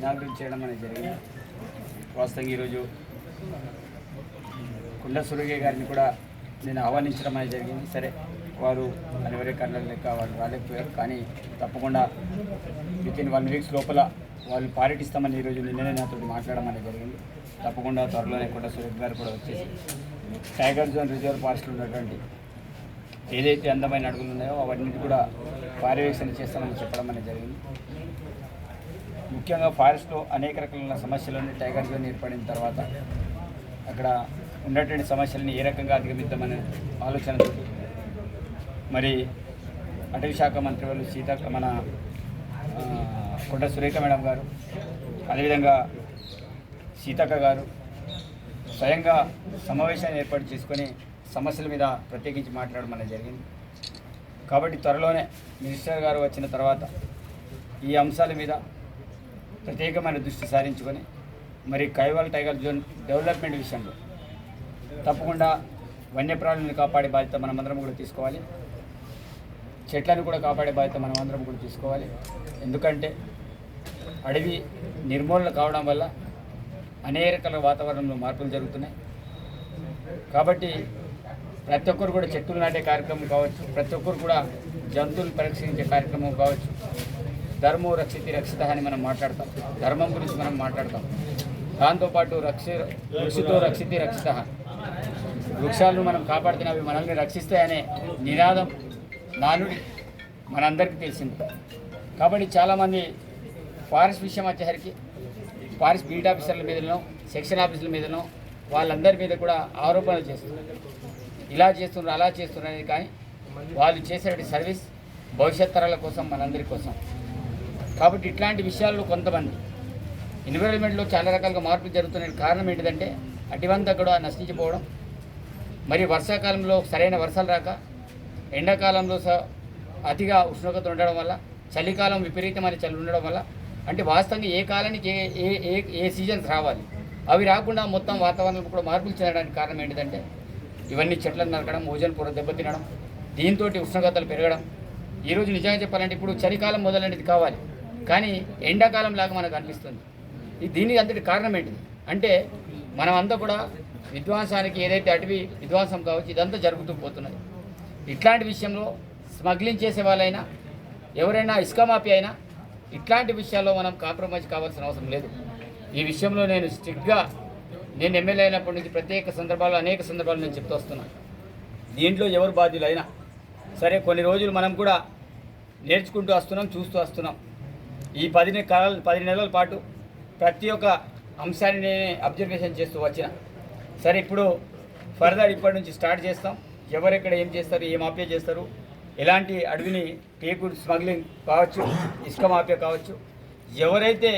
Inaugurate చేయడం అనేది జరిగింది. వాస్తవంగా ఈరోజు కుండ సురగయ్య గారిని కూడా నేను ఆహ్వానించడం అనేది జరిగింది. సరే వారు అనివార్య కారణాల లెక్క వాళ్ళు రాలేకపోయారు, కానీ తప్పకుండా వితిన్ 1 వీక్స్ లోపల వాళ్ళు పార్టిస్తామని ఈరోజు నిన్ననే నాతో మాట్లాడడం అనేది జరిగింది. తప్పకుండా త్వరలోనే కుండ సురగయ్య గారు కూడా వచ్చేసి టైగర్ జోన్ రిజర్వ్ ఫారెస్ట్లో ఉన్నటువంటి ఏదైతే అందమైన అడుగులు ఉన్నాయో అవన్నీ కూడా పర్యవేక్షణ చేస్తామని చెప్పడం అనేది జరిగింది. ముఖ్యంగా ఫారెస్ట్లో అనేక రకాల సమస్యలను టైగర్ జోన్ ఏర్పడిన తర్వాత అక్కడ ఉన్నటువంటి సమస్యలను ఏ రకంగా అధిగమిద్దామనే ఆలోచనతో మరి అటవీ శాఖ మంత్రి వాళ్ళు మన కొండ సురేఖ మేడం గారు, అదేవిధంగా సీతక్క గారు స్వయంగా సమావేశాన్ని ఏర్పాటు చేసుకొని సమస్యల మీద ప్రత్యేకించి మాట్లాడడం అనేది జరిగింది. కాబట్టి త్వరలోనే మినిస్టర్ గారు వచ్చిన తర్వాత ఈ అంశాల మీద ప్రత్యేకమైన దృష్టి సారించుకొని మరి కైవాల్ టైగర్ జోన్ డెవలప్మెంట్ విషయంలో తప్పకుండా వన్యప్రాణులను కాపాడే బాధ్యత మనమందరం కూడా తీసుకోవాలి. చెట్లను కూడా కాపాడే బాధ్యత మనమందరం కూడా తీసుకోవాలి. ఎందుకంటే అడవి నిర్మూలన కావడం వల్ల అనేక రకాల వాతావరణంలో మార్పులు జరుగుతున్నాయి. కాబట్టి ప్రతి ఒక్కరు కూడా చెట్టులు నాటే కార్యక్రమం కావచ్చు, ప్రతి ఒక్కరు కూడా జంతువులు పరీక్షించే కార్యక్రమం కావచ్చు. ధర్మో రక్షితి రక్షిత అని మనం మాట్లాడతాం, ధర్మం గురించి మనం మాట్లాడతాం. దాంతోపాటు వృక్షితో రక్షితి రక్షిత, వృక్షాలను మనం కాపాడితే అవి మనల్ని రక్షిస్తాయనే నినాదం నానుడి మనందరికీ తెలిసింది. కాబట్టి చాలామంది ఫారెస్ట్ విషయం వచ్చేసరికి ఫారెస్ట్ బీట్ ఆఫీసర్ల మీదనో సెక్షన్ ఆఫీసుల మీదనో వాళ్ళందరి మీద కూడా ఆరోపణలు చేస్తున్నారు. ఇలా చేస్తున్నారు, అలా చేస్తున్నారు అనేది, కానీ వాళ్ళు చేసే సర్వీస్ భవిష్యత్ తరాల కోసం, మనందరి కోసం. కాబట్టి ఇట్లాంటి విషయాల్లో కొంతమంది ఎన్విరాన్మెంట్లో చాలా రకాలుగా మార్పులు జరుగుతున్న కారణం ఏంటిదంటే అటువంతా కూడా నశించిపోవడం, మరి వర్షాకాలంలో సరైన వర్షాలు రాక, ఎండాకాలంలో అతిగా ఉష్ణోగ్రత ఉండడం వల్ల, చలికాలం విపరీతమైన చలి ఉండడం వల్ల, అంటే వాస్తవంగా ఏ కాలానికి ఏ సీజన్స్ రావాలి అవి రాకుండా మొత్తం వాతావరణం కూడా మార్పులు చెందడానికి కారణం ఏంటిదంటే ఇవన్నీ చెట్లను నరకడం, ఓజోన్ పొర దెబ్బతినడం, దీంతో ఉష్ణోగ్రతలు పెరగడం. ఈరోజు నిజంగా చెప్పాలంటే ఇప్పుడు చలికాలం మొదలనేది కావాలి, కానీ ఎండాకాలం లాగా మనకు అనిపిస్తుంది. దీనికి అంతటి కారణం ఏంటిది అంటే మనం అంతా కూడా విధ్వంసానికి ఏదైతే అటవీ విధ్వంసం కావచ్చు ఇదంతా జరుగుతూ పోతున్నది. ఇట్లాంటి విషయంలో స్మగ్లింగ్ చేసే వాళ్ళైనా ఎవరైనా ఇసుక మాఫియా అయినా ఇట్లాంటి విషయాల్లో మనం కాంప్రమైజ్ కావాల్సిన అవసరం లేదు. ఈ విషయంలో నేను స్ట్రిక్ట్గా నేను ఎమ్మెల్యే అయినప్పటి నుంచి ప్రత్యేక సందర్భాల్లో అనేక సందర్భాలు నేను చెప్తూ వస్తున్నాను. దీంట్లో ఎవరు బాధ్యులైనా సరే కొన్ని రోజులు మనం కూడా నేర్చుకుంటూ వస్తున్నాం, చూస్తూ వస్తున్నాం. ఈ 10 నెలల పాటు ప్రతి ఒక్క అంశాన్ని నేనే అబ్జర్వేషన్ చేస్తూ వచ్చిన. సరే ఇప్పుడు ఫర్దర్ ఇప్పటి నుంచి స్టార్ట్ చేస్తాం. ఎవరెక్కడ ఏం చేస్తారు, ఏ మాఫియా చేస్తారు, ఎలాంటి అడవిని టేకు స్మగ్లింగ్ కావచ్చు, ఇసుక మాఫియా కావచ్చు, ఎవరైతే